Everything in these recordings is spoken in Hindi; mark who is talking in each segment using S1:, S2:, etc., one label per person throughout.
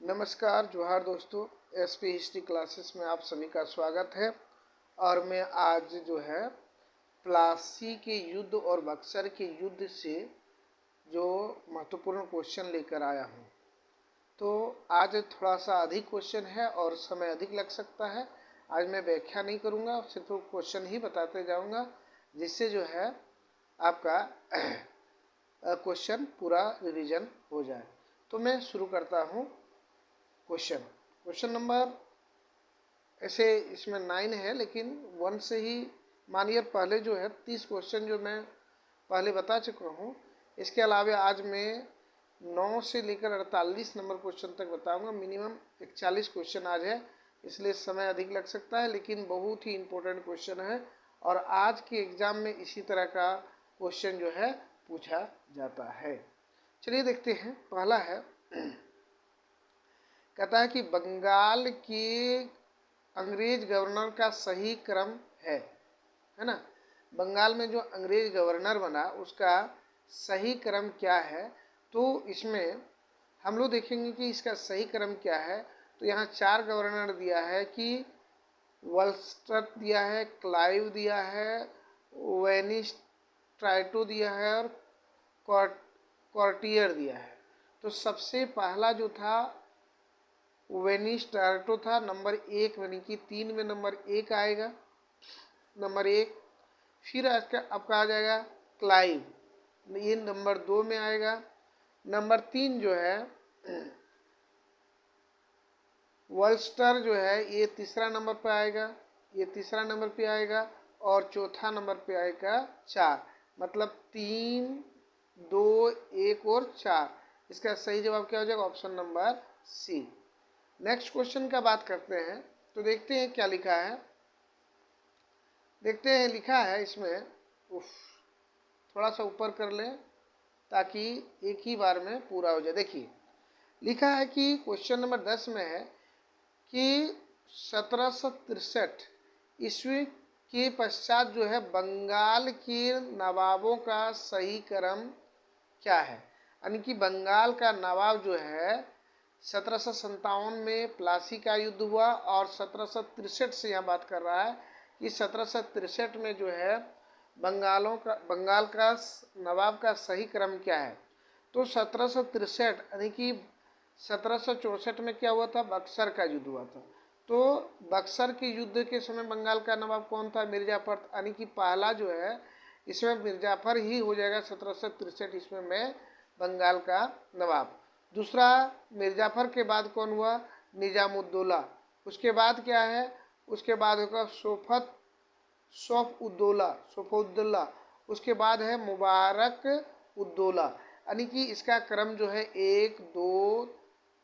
S1: नमस्कार जोहार दोस्तों, एसपी हिस्ट्री क्लासेस में आप सभी का स्वागत है। और मैं आज जो है प्लासी के युद्ध और बक्सर के युद्ध से जो महत्वपूर्ण क्वेश्चन लेकर आया हूँ। तो आज थोड़ा सा अधिक क्वेश्चन है और समय अधिक लग सकता है। आज मैं व्याख्या नहीं करूँगा, सिर्फ क्वेश्चन ही बताते जाऊँगा, जिससे जो है आपका क्वेश्चन पूरा रिवीजन हो जाए। तो मैं शुरू करता हूँ। क्वेश्चन नंबर ऐसे इसमें 9 है, लेकिन 1 से ही मानिए पहले जो है 30 क्वेश्चन जो मैं पहले बता चुका हूँ। इसके अलावा आज मैं 9 से लेकर 48 नंबर क्वेश्चन तक बताऊंगा। मिनिमम 41 क्वेश्चन आज है, इसलिए समय अधिक लग सकता है, लेकिन बहुत ही इम्पोर्टेंट क्वेश्चन है। और आज के एग्ज़ाम में इसी तरह का क्वेश्चन जो है पूछा जाता है। चलिए देखते हैं। पहला है, कहता है कि बंगाल के अंग्रेज गवर्नर का सही क्रम है ना। बंगाल में जो अंग्रेज गवर्नर बना उसका सही क्रम क्या है। तो इसमें हम लोग देखेंगे कि इसका सही क्रम क्या है। तो यहाँ 4 गवर्नर दिया है कि वॉलस्टर दिया है, क्लाइव दिया है, वेनिस्ट्राइटो दिया है और कॉर्टियर दिया है। तो सबसे पहला जो था वेनिस्ट्राइटो था, नंबर 1 यानी कि 3 में नंबर 1 आएगा, नंबर 1। फिर आपका आ जाएगा क्लाइव, ये नंबर 2 में आएगा। नंबर 3 जो है वॉलस्टर जो है ये तीसरा नंबर पे आएगा, ये तीसरा नंबर पे आएगा। और चौथा नंबर पे आएगा 4, मतलब 3, 2, 1 और 4। इसका सही जवाब क्या हो जाएगा? Option number C. Next question का बात करते हैं, तो देखते हैं क्या लिखा है। देखते हैं, लिखा है इसमें, थोड़ा सा ऊपर कर लें ताकि एक ही बार में पूरा हो जाए। देखिए लिखा है कि क्वेश्चन नंबर 10 में है कि 1763 ईस्वी के पश्चात जो है बंगाल के नवाबों का सही क्रम क्या है। यानी कि बंगाल का नवाब जो है 1757 में प्लासी का युद्ध हुआ, और 1763 से यहाँ बात कर रहा है कि 1763 में जो है बंगाल का नवाब का सही क्रम क्या है। तो 1763 यानी कि 1764 में क्या हुआ था? बक्सर का युद्ध हुआ था। तो बक्सर के युद्ध के समय बंगाल का नवाब कौन था? मिर्जाफर। यानी कि पहला जो है इसमें मिर्जाफर ही हो जाएगा 1763 ईस्वी में बंगाल का नवाब। दूसरा मिर्जाफर के बाद कौन हुआ? निजामुद्दौला। उसके बाद क्या है? उसके बाद होगा सौफउद्दौला। उसके बाद है मुबारक उद्दौला। यानी कि इसका क्रम जो है 1, 2,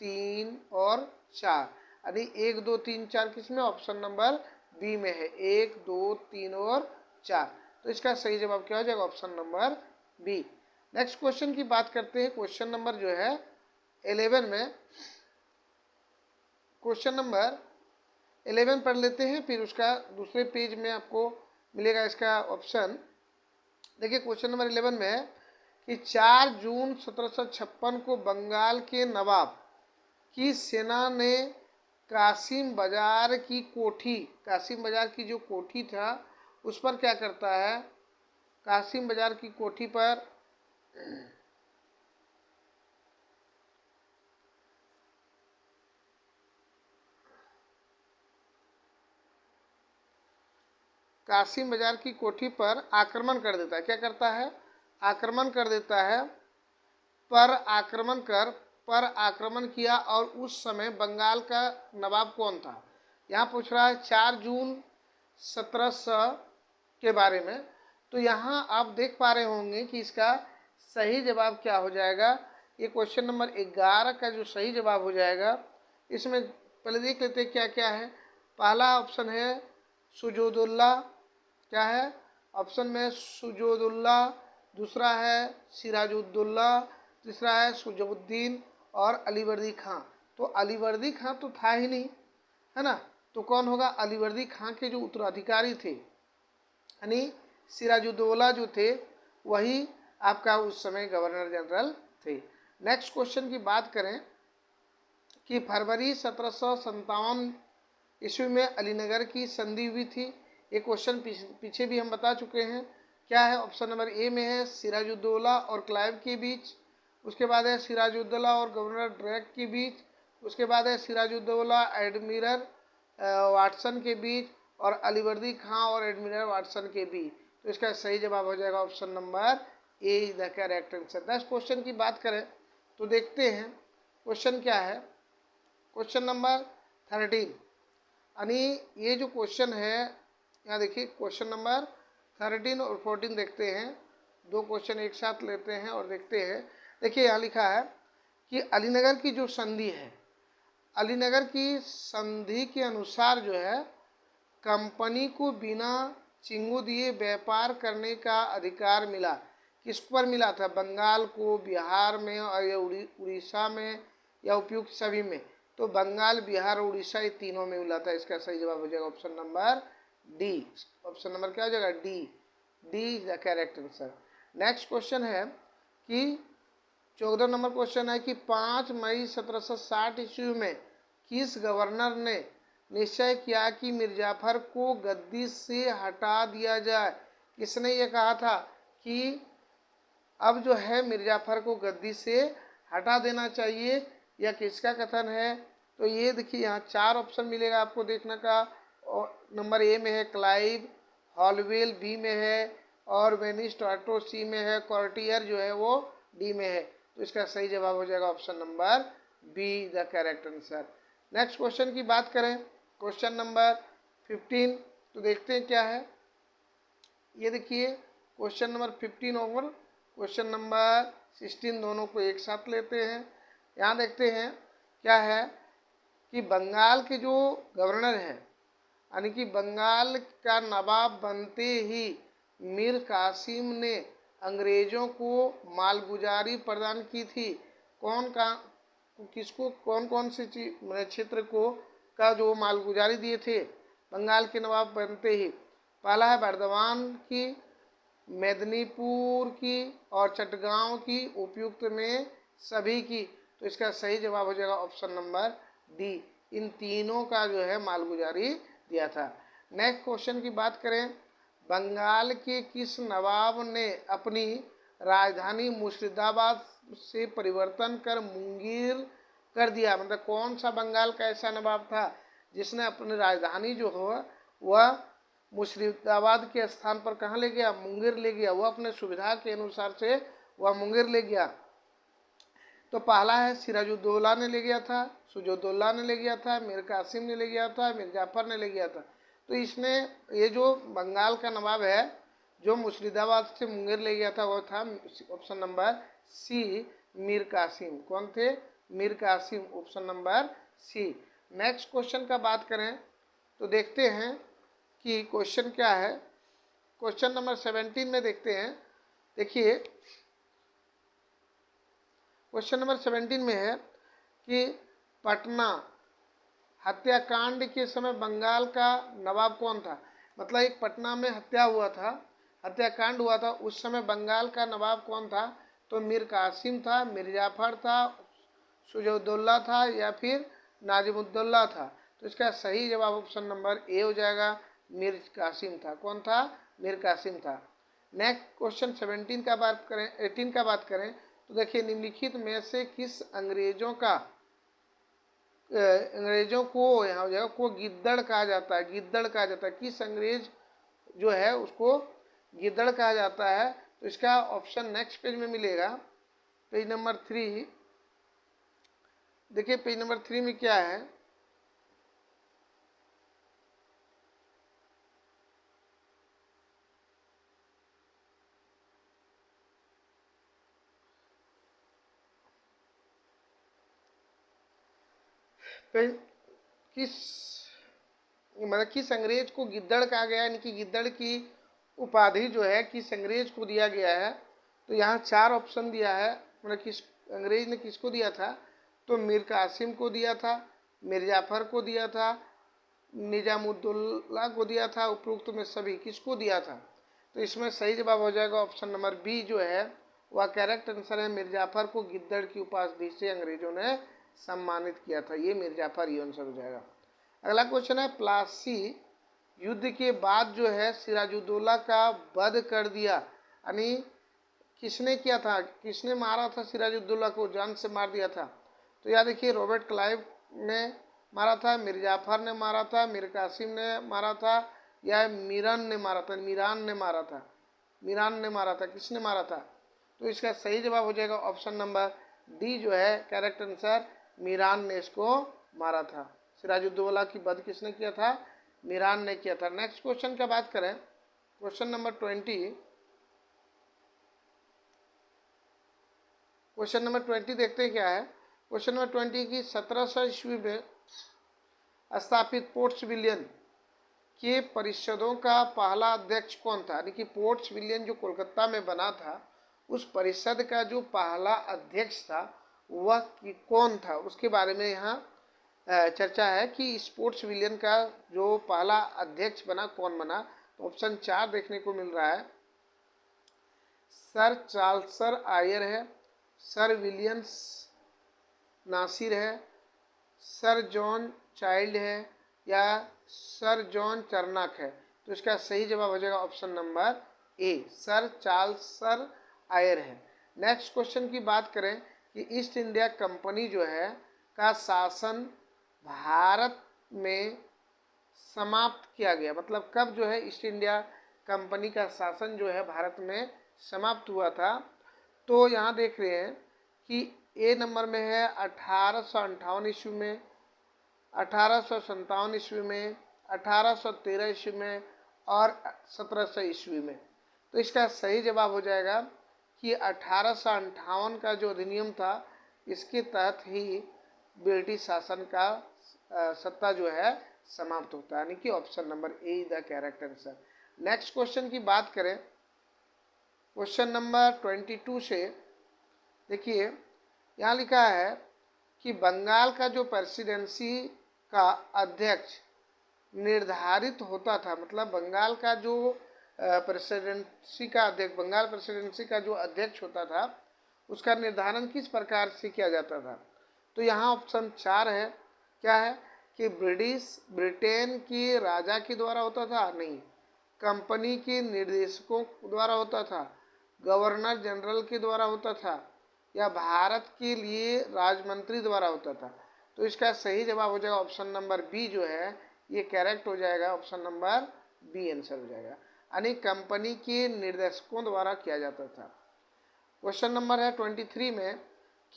S1: 3 और 4। यानी 1, 2, 3, 4 किसमें? ऑप्शन नंबर बी में है। 1, 2, 3 और 4। तो इसका सही जवाब क्या हो जाएगा? Option number B. Next question की बात करते हैं। क्वेश्चन नंबर जो है 11 में, क्वेश्चन नंबर 11 पढ़ लेते हैं, फिर उसका दूसरे पेज में आपको मिलेगा इसका ऑप्शन। देखिए क्वेश्चन नंबर 11 में है कि 4 जून 1756 को बंगाल के नवाब की सेना ने कासिम बाजार की जो कोठी था उस पर क्या करता है? कासिम बाजार की कोठी पर कासिम बाजार की कोठी पर आक्रमण कर देता है। क्या करता है? आक्रमण कर देता है। पर आक्रमण किया। और उस समय बंगाल का नवाब कौन था? यहाँ पूछ रहा है 4 जून 1700 के बारे में। तो यहाँ आप देख पा रहे होंगे कि इसका सही जवाब क्या हो जाएगा। ये क्वेश्चन नंबर 11 का जो सही जवाब हो जाएगा, इसमें पहले देख लेते हैं क्या क्या है। पहला ऑप्शन है सुजोदुल्ला, क्या है ऑप्शन में? सुजोदुल्ला। दूसरा है सिराजुद्दौला। तीसरा है सुजमुद्दीन और अलीवर्दी खां। तो अलीवर्दी खां तो था ही नहीं, है ना। तो कौन होगा? अलीवर्दी खां के जो उत्तराधिकारी थे, यानी सिराजुद्दौला जो थे, वही आपका उस समय गवर्नर जनरल थे। नेक्स्ट क्वेश्चन की बात करें कि फरवरी 1757 ईस्वी में अलीनगर की संधि हुई थी। ये क्वेश्चन पीछे भी हम बता चुके हैं। क्या है? ऑप्शन नंबर ए में है सिराजुद्दौला और क्लाइव के बीच, उसके बाद है सिराजुद्दौला और गवर्नर ड्रेक के बीच, उसके बाद है सिराजुद्दौला एडमिरल वाटसन के बीच, और अलीवर्दी खां और एडमिरल वाटसन के बीच। तो इसका सही जवाब हो जाएगा option number A is the correct answer. Next question की बात करें तो देखते हैं क्वेश्चन क्या है। क्वेश्चन नंबर 13, यानी ये जो क्वेश्चन है, यहाँ देखिए क्वेश्चन नंबर 13 और 14 देखते हैं। दो क्वेश्चन एक साथ लेते हैं और देखते हैं। देखिए यहाँ लिखा है कि अलीनगर की जो संधि है, अलीनगर की संधि के अनुसार जो है कंपनी को बिना चिंगू दिए व्यापार करने का अधिकार मिला। किस पर मिला था? बंगाल को, बिहार में और या उड़ीसा में, या उपयुक्त सभी में? तो बंगाल, बिहार और उड़ीसा ये तीनों में मिला था। इसका सही जवाब हो जाएगा option number D. Option number क्या हो जाएगा? D. D is the correct answer. Next question है कि 14 नंबर क्वेश्चन है कि 5 मई 1760 ईस्वी में किस गवर्नर ने निश्चय किया कि मिर्जाफर को गद्दी से हटा दिया जाए? किसने ये कहा था कि अब जो है मिर्जाफर को गद्दी से हटा देना चाहिए, या किसका कथन है? तो ये देखिए यहाँ 4 ऑप्शन मिलेगा आपको देखने का। और नंबर ए में है क्लाइव, हॉलवेल बी में है, और वेनिस्टाटो सी में है, कॉर्टियर जो है वो डी में है। तो इसका सही जवाब हो जाएगा option number be the correct answer. Next question की बात करें, क्वेश्चन नंबर 15, तो देखते हैं क्या है। ये देखिए क्वेश्चन नंबर 15 और क्वेश्चन नंबर 16 दोनों को एक साथ लेते हैं। यहाँ देखते हैं क्या है कि बंगाल के जो गवर्नर है, यानी कि बंगाल का नवाब बनते ही मीर कासिम ने अंग्रेजों को मालगुजारी प्रदान की थी। किसको, कौन कौन से क्षेत्र को का जो मालगुजारी दिए थे बंगाल के नवाब बनते ही? पहला है बर्दवान की, मेदिनीपुर की और चटगांव की, उपयुक्त में सभी की। तो इसका सही जवाब हो जाएगा ऑप्शन नंबर डी। इन तीनों का जो है मालगुजारी दिया था। नेक्स्ट क्वेश्चन की बात करें, बंगाल के किस नवाब ने अपनी राजधानी मुर्शिदाबाद से परिवर्तन कर मुंगेर कर दिया? मतलब कौन सा बंगाल का ऐसा नवाब था जिसने अपनी राजधानी जो हो वह मुर्शिदाबाद के स्थान पर कहाँ ले गया? मुंगेर ले गया। वह अपने सुविधा के अनुसार से वह मुंगेर ले गया। तो पहला है सिराजुद्दौला ने ले गया था, सुजाउद्दौला ने ले गया था, मीर कासिम ने ले गया था, मिर्जाफर ने ले गया था। तो इसमें ये जो बंगाल का नवाब है जो मुर्शिदाबाद से मुंगेर ले गया था, वो था option number C, Mir Qasim. कौन थे? Mir Qasim, option number C. Next question का बात करें तो देखते हैं कि क्वेश्चन क्या है। क्वेश्चन नंबर 17 में देखते हैं। देखिए क्वेश्चन नंबर 17 में है कि पटना हत्याकांड के समय बंगाल का नवाब कौन था? मतलब एक पटना में हत्या हुआ था, हत्याकांड हुआ था, उस समय बंगाल का नवाब कौन था? तो मीर कासिम था, मिर्जाफर था, सुजाउद्दौला था, या फिर नाजिमुद्दौला था? तो इसका सही जवाब ऑप्शन नंबर ए हो जाएगा, मीर कासिम था। कौन था? मीर कासिम था। नेक्स्ट क्वेश्चन 17 का बात करें, 18 का बात करें तो देखिए निम्नलिखित में से किस अंग्रेजों को यहाँ हो जाएगा को गिद्दड़ कहा जाता है? गिद्दड़ कहा जाता है। किस अंग्रेज जो है उसको गिद्दड़ कहा जाता है? तो इसका ऑप्शन नेक्स्ट पेज में मिलेगा, पेज नंबर 3। देखिए पेज नंबर 3 में क्या है। किस अंग्रेज को गिद्दड़ कहा गया, यानी कि गिद्दड़ की उपाधि जो है किस अंग्रेज को दिया गया है? तो यहाँ 4 ऑप्शन दिया है। मतलब किस अंग्रेज ने किसको दिया था? तो मीर कासिम को दिया था, मिर्जाफर को दिया था, निजामुद्दौला को दिया था, उपरोक्त में सभी किसको दिया था? तो इसमें सही जवाब हो जाएगा ऑप्शन नंबर बी जो है वह करेक्ट आंसर है। मिर्जाफर को गिद्दड़ की उपाधि से अंग्रेजों ने सम्मानित किया था। ये मीर जाफर ये आंसर हो जाएगा। अगला क्वेश्चन है, प्लासी युद्ध के बाद जो है सिराजुद्दौला का वध कर दिया, यानी किसने किया था, किसने मारा था सिराजुद्दौला को, जान से मार दिया था? तो याद देखिए, रॉबर्ट क्लाइव ने मारा था, मीर जाफर ने मारा था, मीर कासिम ने मारा था, या मीरान ने मारा था? मीरान ने मारा था, मीरान ने मारा था। किसने मारा था? तो इसका सही जवाब हो जाएगा ऑप्शन नंबर डी जो है करेक्ट आंसर, मीरान ने इसको मारा था। सिराजुद्दौला की वध किसने किया था? मीरान ने किया था। नेक्स्ट क्वेश्चन का बात करें, क्वेश्चन नंबर 20, क्वेश्चन नंबर 20 देखते हैं क्या है। क्वेश्चन नंबर 20 की 1700 ईस्वी में स्थापित पोर्ट्स विलियन के परिषदों का पहला अध्यक्ष कौन था? यानी कि पोर्ट्स विलियन जो कोलकाता में बना था, उस परिषद का जो पहला अध्यक्ष था वह कौन था, उसके बारे में यहाँ चर्चा है कि स्पोर्ट्स विलियन का जो पहला अध्यक्ष बना कौन बना। तो ऑप्शन 4 देखने को मिल रहा है, सर चार्ल्स आयर है, सर विलियम्स नासिर है, सर जॉन चाइल्ड है, या सर जॉन चरनक है? तो इसका सही जवाब हो जाएगा option number A, sir Charles Eyre है। नेक्स्ट क्वेश्चन की बात करें कि ईस्ट इंडिया कंपनी जो है का शासन भारत में समाप्त किया गया, मतलब कब जो है ईस्ट इंडिया कंपनी का शासन जो है भारत में समाप्त हुआ था? तो यहाँ देख रहे हैं कि ए नंबर में है 1858 ईस्वी में, 1857 ईस्वी में, 1813 ईस्वी में और 1700 ईस्वी में। तो इसका सही जवाब हो जाएगा कि 1858 का जो अधिनियम था, इसके तहत ही ब्रिटिश शासन का सत्ता जो है समाप्त होता है, यानी कि option number A is the correct answer. Next question की बात करें, क्वेश्चन नंबर 22 से देखिए, यहाँ लिखा है कि बंगाल का जो प्रेसिडेंसी का अध्यक्ष निर्धारित होता था, मतलब बंगाल का जो प्रेसिडेंसी का अध्यक्ष, बंगाल प्रेसिडेंसी का जो अध्यक्ष होता था, उसका निर्धारण किस प्रकार से किया जाता था? तो यहाँ ऑप्शन 4 है, क्या है कि ब्रिटेन के राजा के द्वारा होता था? नहीं। कंपनी के निर्देशकों द्वारा होता था, गवर्नर जनरल के द्वारा होता था, या भारत के लिए राजमंत्री द्वारा होता था? तो इसका सही जवाब हो जाएगा ऑप्शन नंबर बी जो है ये करेक्ट हो जाएगा, ऑप्शन नंबर बी आंसर हो जाएगा, यानी कंपनी के निर्देशकों द्वारा किया जाता था। क्वेश्चन नंबर है 23 में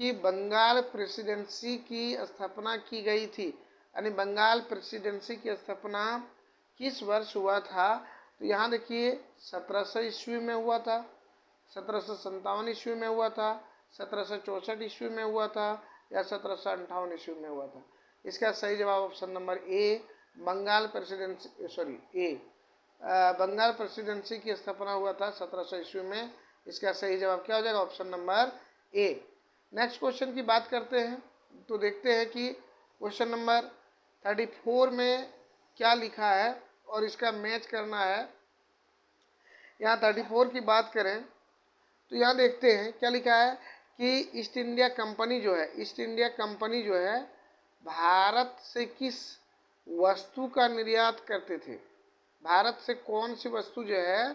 S1: कि बंगाल प्रेसिडेंसी की स्थापना की गई थी, यानी बंगाल प्रेसिडेंसी की स्थापना किस वर्ष हुआ था? तो यहाँ देखिए 1700 ईस्वी में हुआ था, 1757 ईस्वी में हुआ था, 1764 ईस्वी में हुआ था, या 1758 ईस्वी में हुआ था? इसका सही जवाब option number A, Bengal presidency Bengal presidency की स्थापना हुआ था 1700 ईस्वी में। इसका सही जवाब क्या हो जाएगा? ऑप्शन नंबर ए। नेक्स्ट क्वेश्चन की बात करते हैं, तो देखते हैं कि क्वेश्चन नंबर 34 में क्या लिखा है और इसका मैच करना है। यहाँ 34 की बात करें तो यहाँ देखते हैं क्या लिखा है कि ईस्ट इंडिया कंपनी जो है, ईस्ट इंडिया कंपनी जो है भारत से किस वस्तु का निर्यात करते थे? भारत से कौन सी वस्तु जो है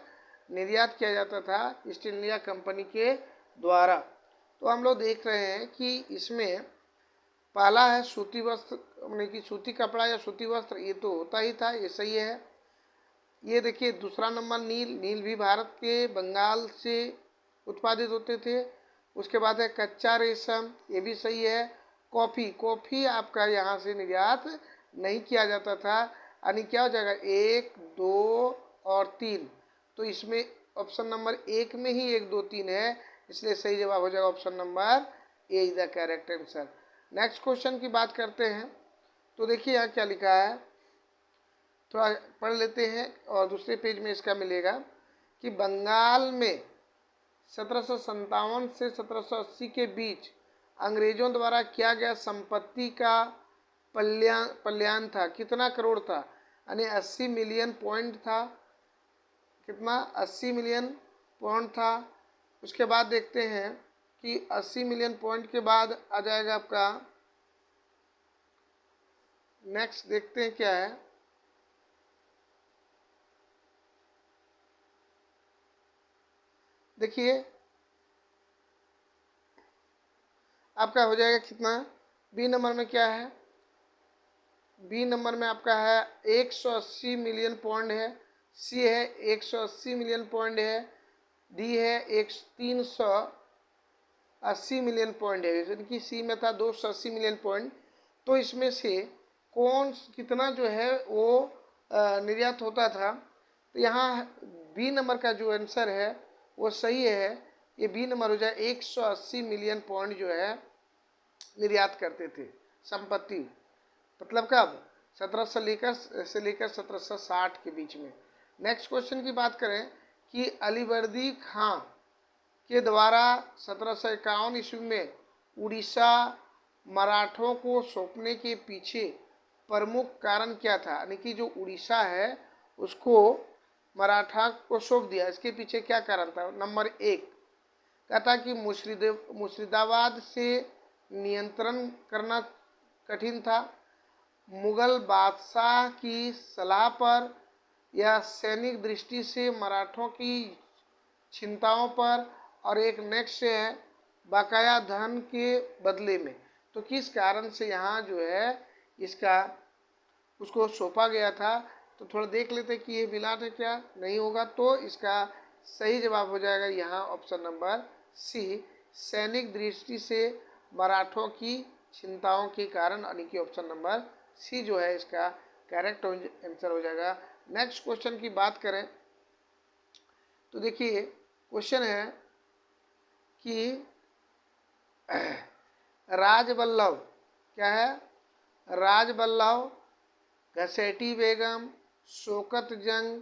S1: निर्यात किया जाता था ईस्ट इंडिया कंपनी के द्वारा? तो हम लोग देख रहे हैं कि इसमें पहला है सूती वस्त्र, यानी कि सूती कपड़ा या सूती वस्त्र, ये तो होता ही था, ये सही है। ये देखिए दूसरा नंबर नील भी भारत के बंगाल से उत्पादित होते थे। उसके बाद है कच्चा रेशम, ये भी सही है। कॉफ़ी आपका यहाँ से निर्यात नहीं किया जाता था, यानी क्या हो जाएगा 1, 2 और 3। तो इसमें ऑप्शन नंबर 1 में ही 1, 2, 3 है, इसलिए सही जवाब हो जाएगा option number A is the correct answer. Next question की बात करते हैं, तो देखिए यहाँ क्या लिखा है, थोड़ा पढ़ लेते हैं और दूसरे पेज में इसका मिलेगा कि बंगाल में 1757 से 1780 के बीच अंग्रेजों द्वारा किया गया संपत्ति का पलायन था, कितना करोड़ था? यानी 80 मिलियन पॉइंट था। कितना? 80 मिलियन पॉइंट था। उसके बाद देखते हैं कि 80 मिलियन पॉइंट के बाद आ जाएगा आपका नेक्स्ट देखते हैं क्या है। देखिए आपका हो जाएगा कितना, बी नंबर में क्या है, बी नंबर में आपका है 180 मिलियन पौंड है, सी है 180 मिलियन पौंड है, डी है 380 मिलियन पॉइंट है, यानी कि सी में था 280 मिलियन पॉइंट। तो इसमें से कौन कितना जो है वो निर्यात होता था, तो यहाँ बी नंबर का जो आंसर है वो सही है। ये बी नंबर हो जाए 180 मिलियन पॉइंट जो है निर्यात करते थे संपत्ति, मतलब कब 1700 से लेकर 1760 के बीच में। नेक्स्ट क्वेश्चन की बात करें कि अलीवर्दी खां के द्वारा 1751 ईस्वी में उड़ीसा मराठों को सौंपने के पीछे प्रमुख कारण क्या था, यानी कि जो उड़ीसा है उसको मराठा को सौंप दिया, इसके पीछे क्या कारण था। नंबर 1 कहता कि मुर्शिदाबाद से नियंत्रण करना कठिन था, मुगल बादशाह की सलाह पर या सैनिक दृष्टि से मराठों की चिंताओं पर, और एक नेक्स्ट है बकाया धन के बदले में। तो किस कारण से यहाँ जो है इसका उसको सौंपा गया था, तो थोड़ा देख लेते कि ये मिलान है क्या, नहीं होगा। तो इसका सही जवाब हो जाएगा यहाँ ऑप्शन नंबर सी, सैनिक दृष्टि से मराठों की चिंताओं के कारण, यानी कि ऑप्शन नंबर सी जो है इसका करेक्ट आंसर हो जाएगा। नेक्स्ट क्वेश्चन की बात करें तो देखिए क्वेश्चन है कि राजबल्लभ क्या है, राजबल्लभ, घसेटी बेगम, शौकत जंग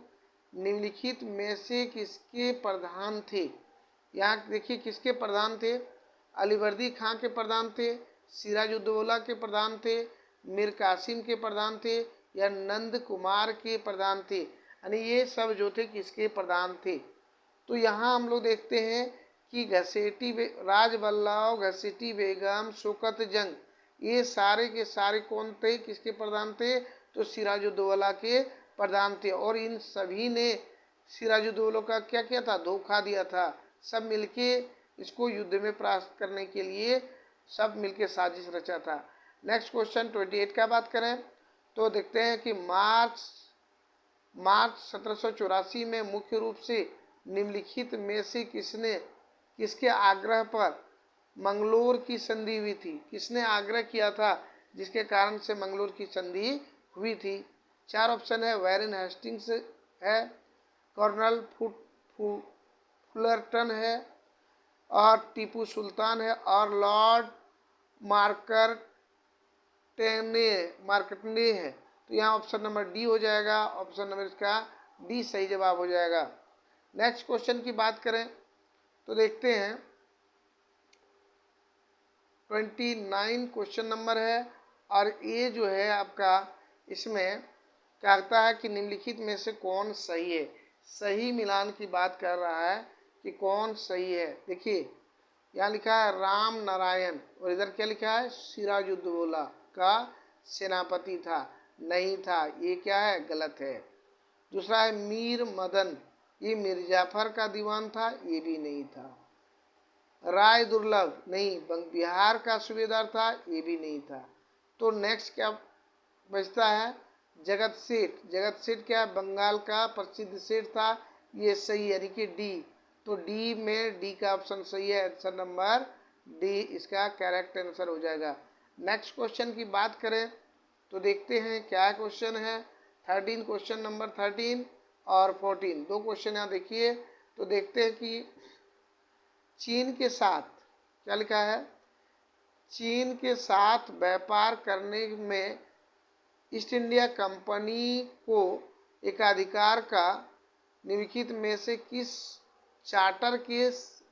S1: निम्नलिखित में से किसके प्रधान थे। यहाँ देखिए किसके प्रधान थे, अलीवर्दी खां के प्रधान थे, सिराजुद्दौला के प्रधान थे, मीर कासिम के प्रधान थे, या नंद कुमार के प्रधान थे, यानी ये सब जो थे किसके प्रधान थे। तो यहाँ हम लोग देखते हैं कि राजबल्लभ, घसेटी बेगम, शौकत जंग, ये सारे के सारे कौन थे, किसके प्रधान थे, तो सिराजुद्दौला के प्रधान थे। और इन सभी ने सिराजुद्दौला का क्या किया था, धोखा दिया था। सब मिलके इसको युद्ध में परास्त करने के लिए सब मिलके साजिश रचा था। नेक्स्ट क्वेश्चन 28 का बात करें तो देखते हैं कि मार्च 1784 में मुख्य रूप से निम्नलिखित में से किसके आग्रह पर मंगलोर की संधि हुई थी, किसने आग्रह किया था जिसके कारण से मंगलोर की संधि हुई थी। 4 ऑप्शन है, वैरेन हेस्टिंग्स है, कर्नल फुलरटन है, और टीपू सुल्तान है, और लॉर्ड मार्कटने है। तो यहाँ ऑप्शन नंबर डी हो जाएगा, ऑप्शन नंबर इसका डी सही जवाब हो जाएगा। नेक्स्ट क्वेश्चन की बात करें तो देखते हैं 29 क्वेश्चन नंबर है, और ये जो है आपका इसमें कहता है कि निम्नलिखित में से कौन सही है, सही मिलान की बात कर रहा है कि कौन सही है। देखिए यहाँ लिखा है राम नारायण, और इधर क्या लिखा है, सिराजुद्दौला का सेनापति था, नहीं था, ये क्या है, गलत है। दूसरा है मीर मदन, ये मीर जाफर का दीवान था, ये भी नहीं था। राय दुर्लभ, नहीं, बिहार का सूबेदार था, ये भी नहीं था। तो नेक्स्ट क्या बचता है, जगत सेठ क्या है, बंगाल का प्रसिद्ध सेठ था, ये सही यानी कि डी। तो डी में डी का ऑप्शन सही है, आंसर नंबर डी इसका करेक्ट आंसर हो जाएगा। नेक्स्ट क्वेश्चन की बात करें तो देखते हैं क्या क्वेश्चन है। 13 क्वेश्चन नंबर 13 और 14 दो क्वेश्चन यहाँ देखिए, तो देखते हैं कि चीन के साथ क्या लिखा है, चीन के साथ व्यापार करने में ईस्ट इंडिया कंपनी को एकाधिकार का निम्नलिखित में से किस चार्टर के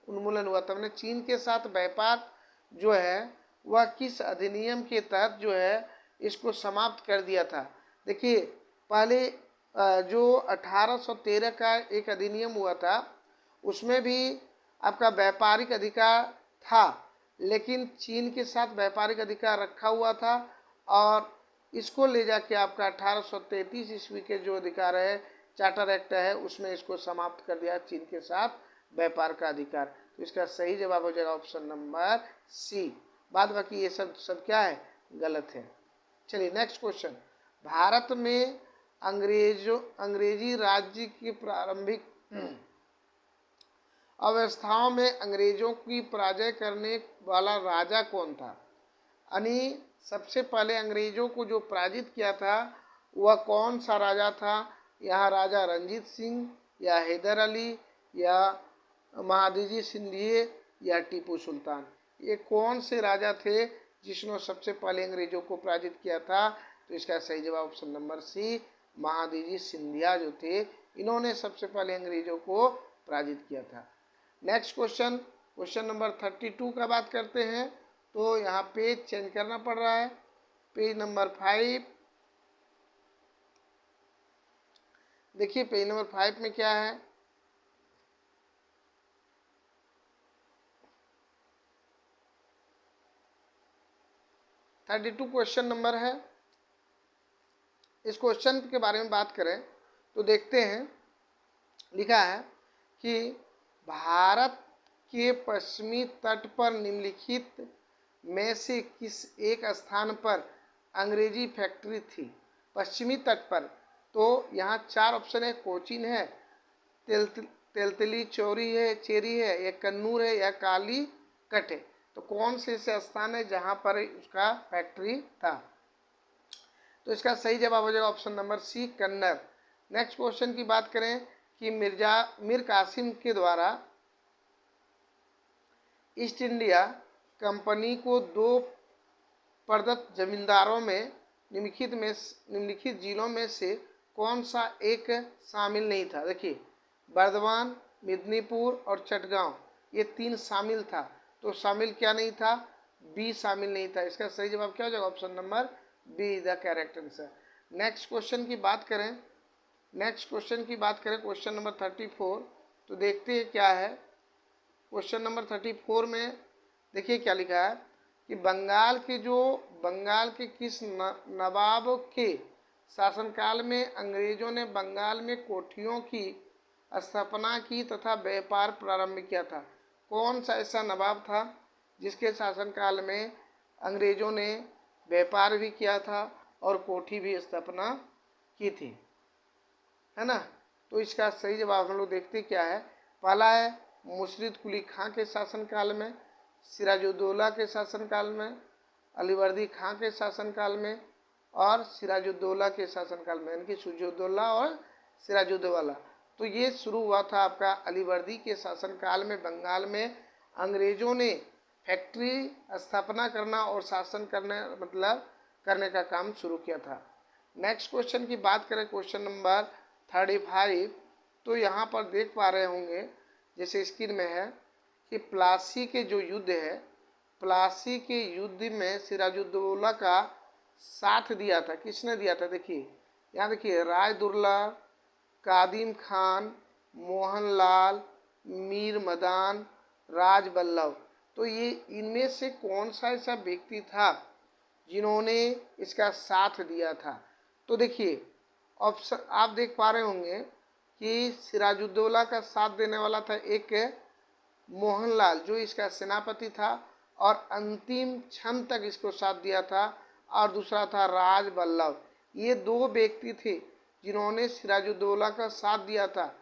S1: उन्मूलन हुआ था। हमने चीन के साथ व्यापार जो है वह किस अधिनियम के तहत जो है इसको समाप्त कर दिया था। देखिए पहले जो 1813 का एक अधिनियम हुआ था उसमें भी आपका व्यापारिक अधिकार था, लेकिन चीन के साथ व्यापारिक अधिकार रखा हुआ था, और इसको ले जाके आपका 1833 ईस्वी के जो अधिकार है, चार्टर एक्ट है, उसमें इसको समाप्त कर दिया, चीन के साथ व्यापार का अधिकार। तो इसका सही जवाब हो जाएगा ऑप्शन नंबर सी। बाद बाकी ये सब क्या है, गलत है। चलिए नेक्स्ट क्वेश्चन। भारत में अंग्रेजी राज्य की प्रारंभिक अवस्थाओं में अंग्रेजों की पराजय करने वाला राजा कौन था? यानी सबसे पहले अंग्रेजों को जो पराजित किया था वह कौन सा राजा था? यहाँ राजा रंजीत सिंह या हैदर अली या महादजी सिंधिया या टीपू सुल्तान, ये कौन से राजा थे जिसने सबसे पहले अंग्रेजों को पराजित किया था? तो इसका सही जवाब option number C, Mahadji Scindia जो थे, इन्होंने सबसे पहले अंग्रेजों को पराजित किया था। नेक्स्ट क्वेश्चन, क्वेश्चन नंबर 32 का बात करते हैं। तो यहाँ पेज चेंज करना पड़ रहा है, पेज नंबर 5। देखिए पेज नंबर 5 में क्या है, थर्टी 32 क्वेश्चन नंबर है। इस क्वेश्चन के बारे में बात करें तो देखते हैं, लिखा है कि भारत के पश्चिमी तट पर निम्नलिखित में से किस एक स्थान पर अंग्रेजी फैक्ट्री थी? पश्चिमी तट पर, तो यहाँ 4 ऑप्शन है, कोचीन है, तेलतली चेरी है, या कन्नूर है, या कालीकट है। तो कौन से ऐसे स्थान है जहाँ पर उसका फैक्ट्री था? तो इसका सही जवाब हो जाएगा ऑप्शन नंबर सी, कन्नर। नेक्स्ट क्वेश्चन की बात करें कि मीर कासिम के द्वारा ईस्ट इंडिया कंपनी को 2 प्रदत्त जमींदारों में निम्नलिखित जिलों में से कौन सा एक शामिल नहीं था? देखिए बर्दवान, मिदनीपुर और चटगांव, ये 3 शामिल था। तो शामिल क्या नहीं था? बी शामिल नहीं था। इसका सही जवाब क्या हो जाएगा? Option number B is the correct answer. Next question की बात करें, क्वेश्चन नंबर 34। तो देखते हैं क्या है क्वेश्चन नंबर 34 में। देखिए क्या लिखा है कि बंगाल के किस नवाब के शासनकाल में अंग्रेजों ने बंगाल में कोठियों की स्थापना की तथा व्यापार प्रारंभ किया था? कौन सा ऐसा नवाब था जिसके शासनकाल में अंग्रेजों ने व्यापार भी किया था और कोठी भी स्थापना की थी, है ना? तो इसका सही जवाब हम लोग देखते क्या है। पहला है मुर्शिद कुली खां के शासनकाल में, सिराजुद्दौला के शासनकाल में, अलीवर्दी खां के शासनकाल में और सिराजुद्दौला के शासनकाल में, यानी कि सिराजुद्दौला और सिराजुद्दौला। तो ये शुरू हुआ था आपका अलीवर्दी के शासनकाल में। बंगाल में अंग्रेजों ने फैक्ट्री स्थापना करना और शासन करने का काम शुरू किया था। नेक्स्ट क्वेश्चन की बात करें, क्वेश्चन नंबर 35। तो यहाँ पर देख पा रहे होंगे जैसे स्क्रीन में है कि प्लासी के जो युद्ध है, प्लासी के युद्ध में सिराजुद्दौला का साथ दिया था। किसने दिया था? देखिए यहाँ देखिए राजदुर्लभ, कादिम खान, मोहनलाल, मीर मदान, राजबल्लभ। तो ये इनमें से कौन सा ऐसा व्यक्ति था जिन्होंने इसका साथ दिया था? तो देखिए ऑप्शन आप देख पा रहे होंगे कि सिराजुद्दौला का साथ देने वाला था एक मोहनलाल, जो इसका सेनापति था और अंतिम क्षण तक इसको साथ दिया था, और दूसरा था राजबल्लभ। ये 2 व्यक्ति थे जिन्होंने सिराजुद्दौला का साथ दिया था।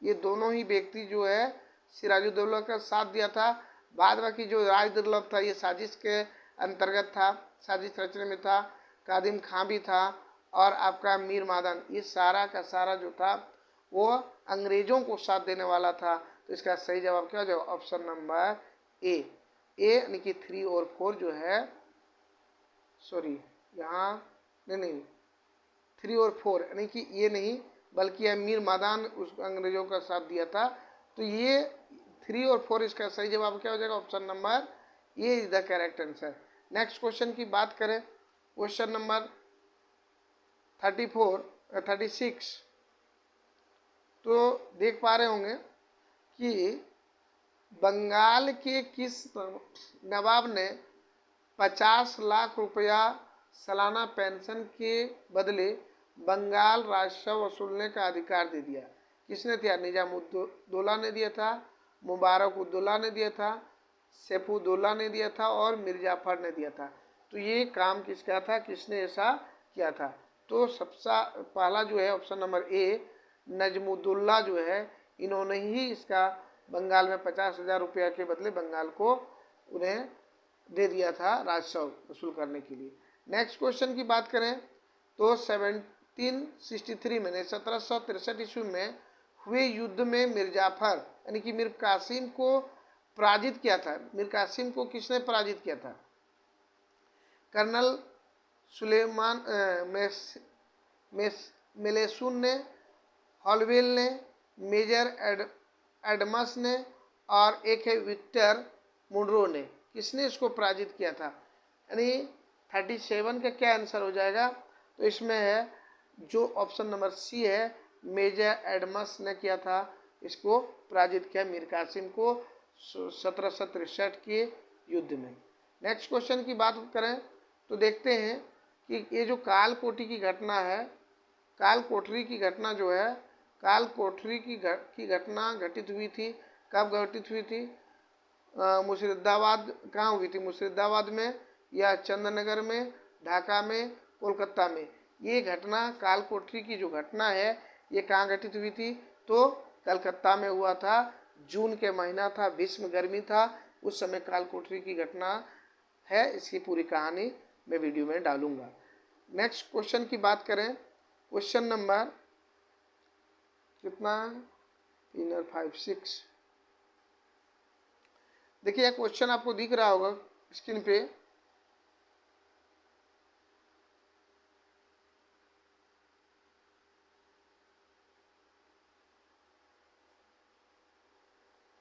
S1: ये दोनों ही व्यक्ति जो है सिराजुद्दौला का साथ दिया था। बाद बाकी जो राजदुर्लभ था ये साजिश के अंतर्गत था, साजिश रचने में था। कादिम खां भी था और आपका मीर मादन, ये सारा का सारा जो था वो अंग्रेजों को साथ देने वाला था। तो इसका सही जवाब क्या हो जाएगा? ऑप्शन नंबर ए यानी कि 3 और 4 जो है, सॉरी यहाँ नहीं 3 और 4 यानी कि ये नहीं बल्कि यह मीर मादान उस अंग्रेजों का साथ दिया था। तो ये 3 और 4 इसका सही जवाब क्या हो जाएगा? Option number A is the correct answer. Next question की बात करें, क्वेश्चन नंबर 36। तो देख पा रहे होंगे कि बंगाल के किस नवाब ने 50 लाख रुपया सालाना पेंशन के बदले बंगाल राजस्व वसूलने का अधिकार दे दिया? किसने दिया? निजामुद्दौला ने दिया था, मुबारक उद्दौला ने दिया था, सैफुद्दौला ने दिया था और मिर्जाफर ने दिया था। तो ये काम किसका था, किसने ऐसा किया था? तो सबसे पहला जो है ऑप्शन नंबर ए, नजमुद्दौला जो है, इन्होंने ही इसका बंगाल में 50,000 रुपया के बदले बंगाल को उन्हें दे दिया था राजस्व वसूल करने के लिए। नेक्स्ट क्वेश्चन की बात करें तो 1763 में 1763 ईस्वी में हुए युद्ध में मिर्जाफर यानी कि मीर कासिम को पराजित किया था। मीर कासिम को किसने पराजित किया था? कर्नल सुलेमान मेलेसुन ने, हॉलवेल ने, मेजर एडमस ने और एक है विक्टर मुनरो ने। किसने इसको पराजित किया था? यानी 37 का क्या आंसर हो जाएगा? तो इसमें है जो ऑप्शन नंबर सी है, मेजर एडमस ने किया था, इसको पराजित किया मीर कासिम को 1763 के युद्ध में। नेक्स्ट क्वेश्चन की बात करें तो देखते हैं कि ये जो काल कोठी की घटना है, काल कोठरी की घटना जो है, काल कोठरी की घटना घटित हुई थी, कब घटित हुई थी? मुर्शिदाबाद कहाँ हुई थी? मुर्शिदाबाद में या चंदनगर में, ढाका में, कोलकाता में? ये घटना काल कोठरी की जो घटना है ये कहाँ घटित हुई थी? तो कलकत्ता में हुआ था। जून के महीना था, भीष्म गर्मी था, उस समय काल कोठरी की घटना है। इसकी पूरी कहानी मैं वीडियो में डालूंगा। नेक्स्ट क्वेश्चन की बात करें, क्वेश्चन नंबर कितना? 3 और 5 6। देखिए क्वेश्चन आपको दिख रहा होगा स्क्रीन पे।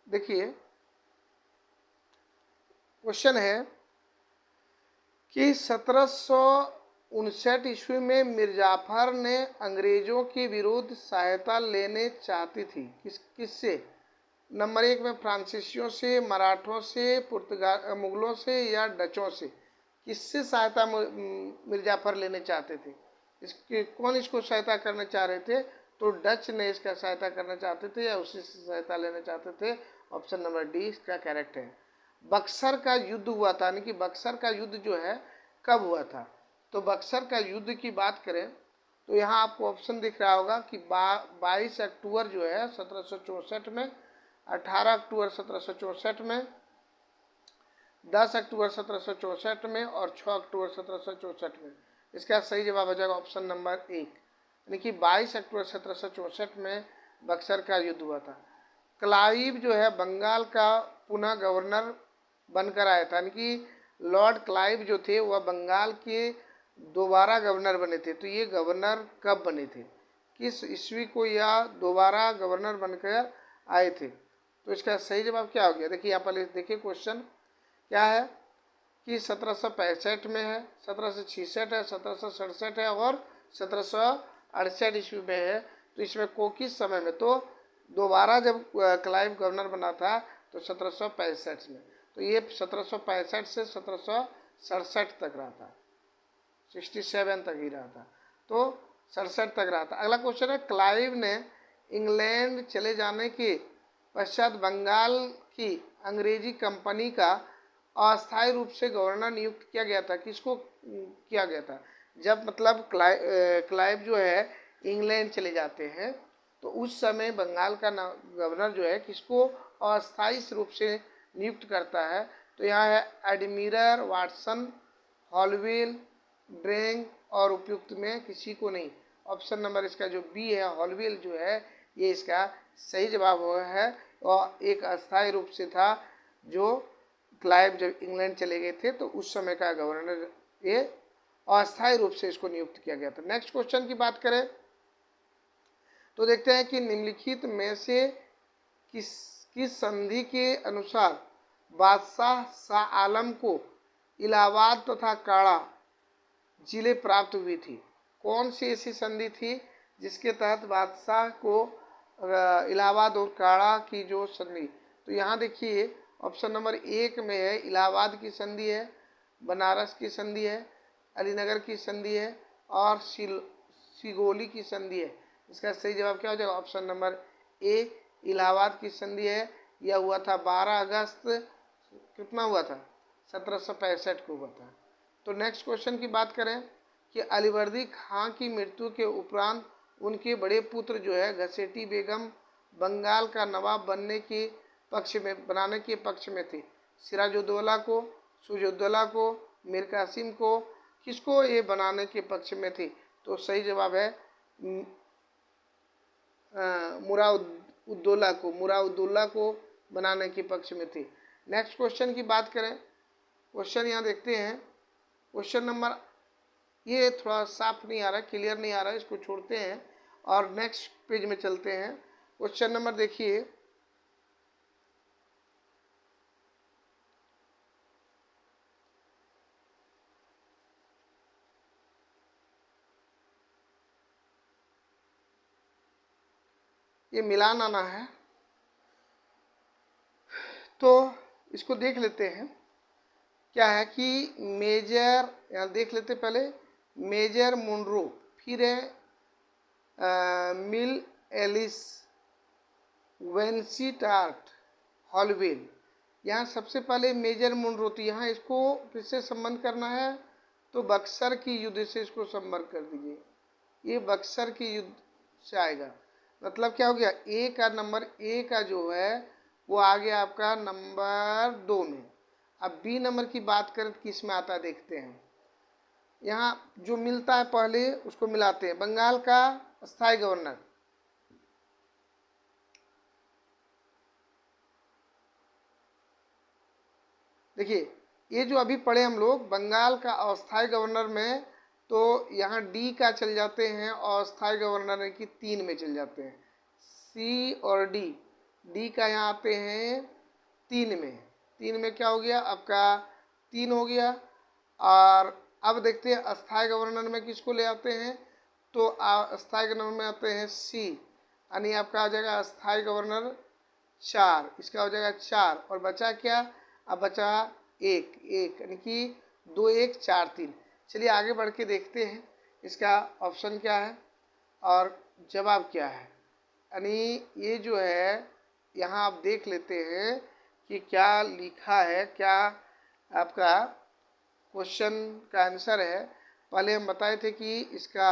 S1: देखिए क्वेश्चन है कि 1759 ईस्वी में मिर्जाफर ने अंग्रेजों के विरुद्ध सहायता लेने चाहती थी। किससे? नंबर 1 में फ्रांसीसियों से, मराठों से, मुगलों से या डचों से? किससे सहायता मिर्जाफर लेने चाहते थे? इसके कौन इसको सहायता करना चाह रहे थे? तो डच ने इसका सहायता करना चाहते थे या उसी से सहायता लेना चाहते थे? ऑप्शन नंबर डी इसका करेक्ट है। बक्सर का युद्ध हुआ था, यानी कि बक्सर का युद्ध जो है कब हुआ था? तो बक्सर का युद्ध की बात करें तो यहाँ आपको ऑप्शन दिख रहा होगा कि 22 अक्टूबर जो है 1764 में, 18 अक्टूबर 1764 में, 10 अक्टूबर 1764 में और 6 अक्टूबर 1764 में। इसका सही जवाब हो जाएगा ऑप्शन नंबर 1, यानी कि 22 अक्टूबर 1764 में बक्सर का युद्ध हुआ था। क्लाइव जो है बंगाल का पुनः गवर्नर बनकर आया था, यानी कि लॉर्ड क्लाइव जो थे वह बंगाल के दोबारा गवर्नर बने थे। तो ये गवर्नर कब बने थे? किस ईस्वी को यह दोबारा गवर्नर बनकर आए थे? तो इसका सही जवाब क्या हो गया? देखिए यहाँ पर देखिए क्वेश्चन क्या है कि 1765 में है, 1766 है, 1767 है और 1768 ईस्वी में है। तो इसमें को किस समय में? तो दोबारा जब क्लाइव गवर्नर बना था तो 1765 में। तो ये 1765 से 1767 तक रहा था, 67 तक ही रहा था, तो 67 तक रहा था। अगला क्वेश्चन है, क्लाइव ने इंग्लैंड चले जाने के पश्चात बंगाल की अंग्रेजी कंपनी का अस्थायी रूप से गवर्नर नियुक्त किया गया था। किसको किया गया था? जब मतलब क्लाइव जो है इंग्लैंड चले जाते हैं तो उस समय बंगाल का गवर्नर जो है किसको अस्थायी रूप से नियुक्त करता है? तो यहाँ है एडमिरल वाटसन, हॉलवेल, ड्रेंग और उपयुक्त में किसी को नहीं। ऑप्शन नंबर इसका जो बी है, हॉलवेल जो है, ये इसका सही जवाब हुआ है और एक अस्थायी रूप से था जो क्लाइव जब इंग्लैंड चले गए थे तो उस समय का गवर्नर, ये अस्थायी रूप से इसको नियुक्त किया गया था। नेक्स्ट क्वेश्चन की बात करें तो देखते हैं कि निम्नलिखित में से किस संधि के अनुसार बादशाह शाह आलम को इलाहाबाद तथा काड़ा जिले प्राप्त हुई थी? कौन सी ऐसी संधि थी जिसके तहत बादशाह को इलाहाबाद और काड़ा की जो संधि? तो यहाँ देखिए ऑप्शन नंबर 1 में है इलाहाबाद की संधि है, बनारस की संधि है, अलीनगर की संधि है और सिगोली की संधि है। इसका सही जवाब क्या हो जाएगा? ऑप्शन नंबर ए इलाहाबाद की संधि है। यह हुआ था 12 अगस्त, कितना हुआ था? 1765 को हुआ था। तो नेक्स्ट क्वेश्चन की बात करें कि अलीवर्दी खां की मृत्यु के उपरांत उनके बड़े पुत्र जो है घसेटी बेगम बंगाल का नवाब बनाने के पक्ष में थे। सिराजुद्दौला को, शुजाउद्दौला को, मीर कासिम को, किसको ये बनाने के पक्ष में थी? तो सही जवाब है मुराउद्दौला को बनाने के पक्ष में थी। नेक्स्ट क्वेश्चन की बात करें, क्वेश्चन यहाँ देखते हैं। क्वेश्चन नंबर, ये थोड़ा साफ नहीं आ रहा है, क्लियर नहीं आ रहा है, इसको छोड़ते हैं और नेक्स्ट पेज में चलते हैं। क्वेश्चन नंबर देखिए, ये मिलान आना है तो इसको देख लेते हैं। क्या है कि मेजर, यहाँ देख लेते पहले, मेजर मुनरो, फिर है मिल एलिस, वेंसीटार्ट, हॉलवेल। यहाँ सबसे पहले मेजर मुनरो, तो यहाँ इसको किससे संबंध करना है? तो बक्सर की युद्ध से इसको संबंध कर दीजिए। ये बक्सर की युद्ध से आएगा। मतलब क्या हो गया? ए का नंबर, ए का जो है वो आ गया आपका नंबर 2 में। अब बी नंबर की बात करें तो किस में आता है देखते हैं। यहाँ जो मिलता है पहले उसको मिलाते हैं। बंगाल का स्थायी गवर्नर, देखिए ये जो अभी पढ़े हम लोग बंगाल का अस्थायी गवर्नर में, तो यहाँ डी का चल जाते हैं और अस्थायी गवर्नर की 3 में चल जाते हैं। सी और डी, डी का यहाँ आते हैं 3 में। 3 में क्या हो गया आपका? 3 हो गया। और अब देखते हैं अस्थायी गवर्नर में किसको ले आते हैं? तो अस्थायी गवर्नर में आते हैं सी, यानी आपका आ जाएगा अस्थायी गवर्नर 4, इसका हो जाएगा 4। और बचा क्या? अब बचा एक, यानी कि 2 1 4 3। चलिए आगे बढ़ के देखते हैं इसका ऑप्शन क्या है और जवाब क्या है। यानी ये जो है यहाँ आप देख लेते हैं कि क्या लिखा है, क्या आपका क्वेश्चन का आंसर है। पहले हम बताए थे कि इसका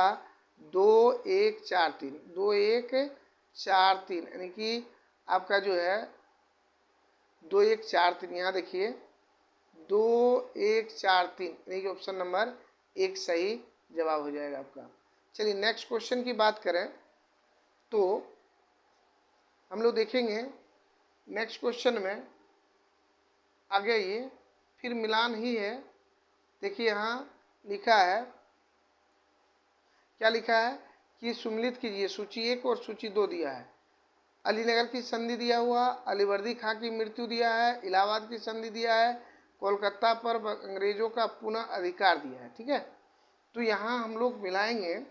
S1: 2 1 4 3, 2 1 4 3, यानी कि आपका जो है 2 1 4 3, यहाँ देखिए 2 1 4 3, यानी कि ऑप्शन नंबर 1 सही जवाब हो जाएगा आपका। चलिए नेक्स्ट क्वेश्चन की बात करें तो हम लोग देखेंगे नेक्स्ट क्वेश्चन में आ गया ये, फिर मिलान ही है। देखिए यहाँ लिखा है, क्या लिखा है कि सुमिलित कीजिए, सूची 1 और सूची 2 दिया है। अलीनगर की संधि दिया हुआ, अलीवर्दी खां की मृत्यु दिया है, इलाहाबाद की संधि दिया है, कोलकाता पर अंग्रेजों का पुनः अधिकार दिया है। ठीक है, तो यहाँ हम लोग मिलाएंगे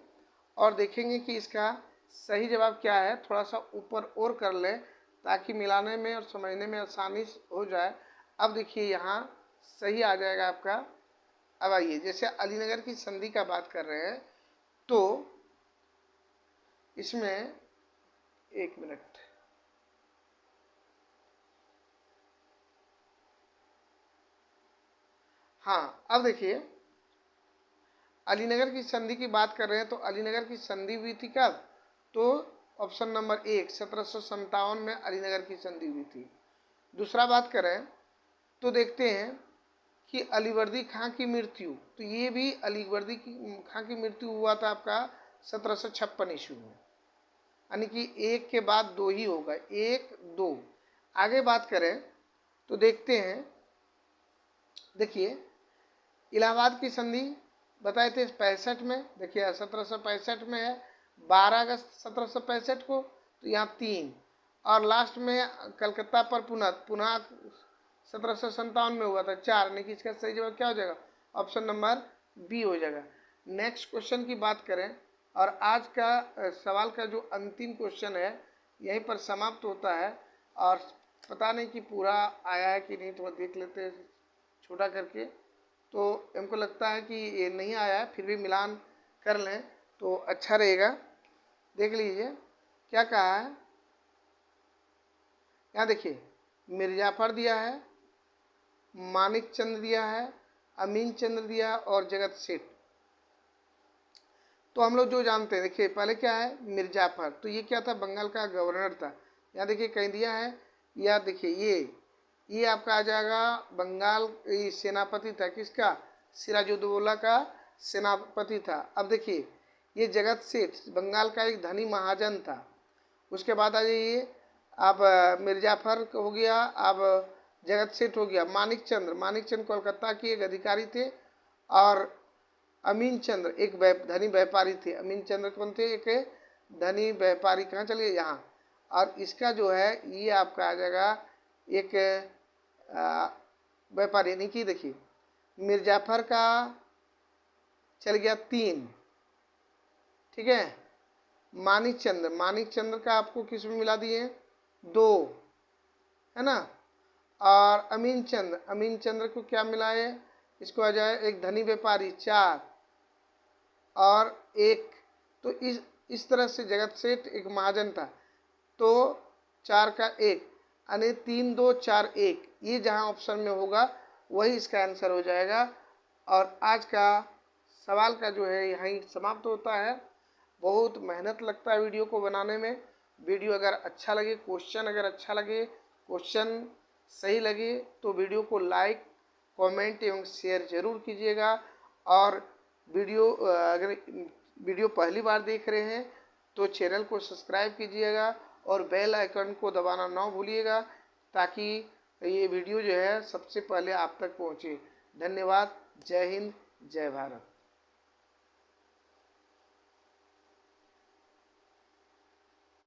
S1: और देखेंगे कि इसका सही जवाब क्या है। थोड़ा सा ऊपर और कर लें ताकि मिलाने में और समझने में आसानी हो जाए। अब देखिए यहाँ सही आ जाएगा आपका। अब आइए, जैसे अलीनगर की संधि का बात कर रहे हैं तो इसमें 1 मिनट, हाँ अब देखिए अलीनगर की संधि की बात कर रहे हैं तो अलीनगर की संधि हुई थी कब? तो ऑप्शन नंबर 1 1757 में अलीनगर की संधि हुई थी। दूसरा बात करें तो देखते हैं कि अलीवर्दी खां की मृत्यु, तो ये भी अलीवर्दी खां की मृत्यु हुआ था आपका 1756 ईस्वी में, यानी कि 1 के बाद 2 ही होगा, 1 2। आगे बात करें तो देखते हैं, देखिए इलाहाबाद की संधि बताए थे 65 में, देखिए 1765 में है, 12 अगस्त 1765 को, तो यहाँ 3। और लास्ट में कलकत्ता पर पुनः 1757 में हुआ था 4, यानी कि इसका सही जवाब क्या हो जाएगा? ऑप्शन नंबर बी हो जाएगा। नेक्स्ट क्वेश्चन की बात करें और आज का सवाल का जो अंतिम क्वेश्चन है यहीं पर समाप्त होता है। और पता नहीं कि पूरा आया है कि नहीं, तो देख लेते हैं छोटा करके। तो हमको लगता है कि ये नहीं आया है, फिर भी मिलान कर लें तो अच्छा रहेगा। देख लीजिए क्या कहा है, यहाँ देखिए मिर्जाफर दिया है, मानिक चंद्र दिया है, अमीन चंद्र दिया और जगत सेठ। तो हम लोग जो जानते हैं, देखिए पहले क्या है मिर्जाफर, तो ये क्या था बंगाल का गवर्नर था। यहाँ देखिए कहीं दिया है, या देखिए ये आपका आ जाएगा बंगाल सेनापति था, किसका, सिराजुद्दौला का सेनापति था। अब देखिए ये जगत सेठ बंगाल का एक धनी महाजन था। उसके बाद आ जाइए अब मिर्जाफर हो गया, अब जगत सेठ हो गया। मानिक चंद्र कोलकाता के एक अधिकारी थे, और अमीन चंद्र एक धनी व्यापारी थे। अमीन चंद्र कौन थे, एक धनी व्यापारी, कहाँ चलिए यहाँ। और इसका जो है ये आपका आ जाएगा एक व्यापारी, यानी कि देखिए मिर्जाफर का चल गया 3, ठीक है। मानिक चंद्र का आपको किस में मिला दिए 2, है ना। और अमीन चंद्र को क्या मिला है, इसको आ जाए एक धनी व्यापारी 4 और 1। तो इस तरह से जगत सेठ एक महाजन था, तो 4 का 1 यानी 3 2 4 1, ये जहाँ ऑप्शन में होगा वही इसका आंसर हो जाएगा। और आज का सवाल का जो है यहीं समाप्त होता है। बहुत मेहनत लगता है वीडियो को बनाने में। वीडियो अगर अच्छा लगे, क्वेश्चन अगर अच्छा लगे, क्वेश्चन सही लगे तो वीडियो को लाइक, कमेंट एवं शेयर जरूर कीजिएगा। और अगर वीडियो पहली बार देख रहे हैं तो चैनल को सब्सक्राइब कीजिएगा और बेल आइकन को दबाना ना भूलिएगा, ताकि ये वीडियो जो है सबसे पहले आप तक पहुँचे। धन्यवाद। जय हिंद, जय भारत।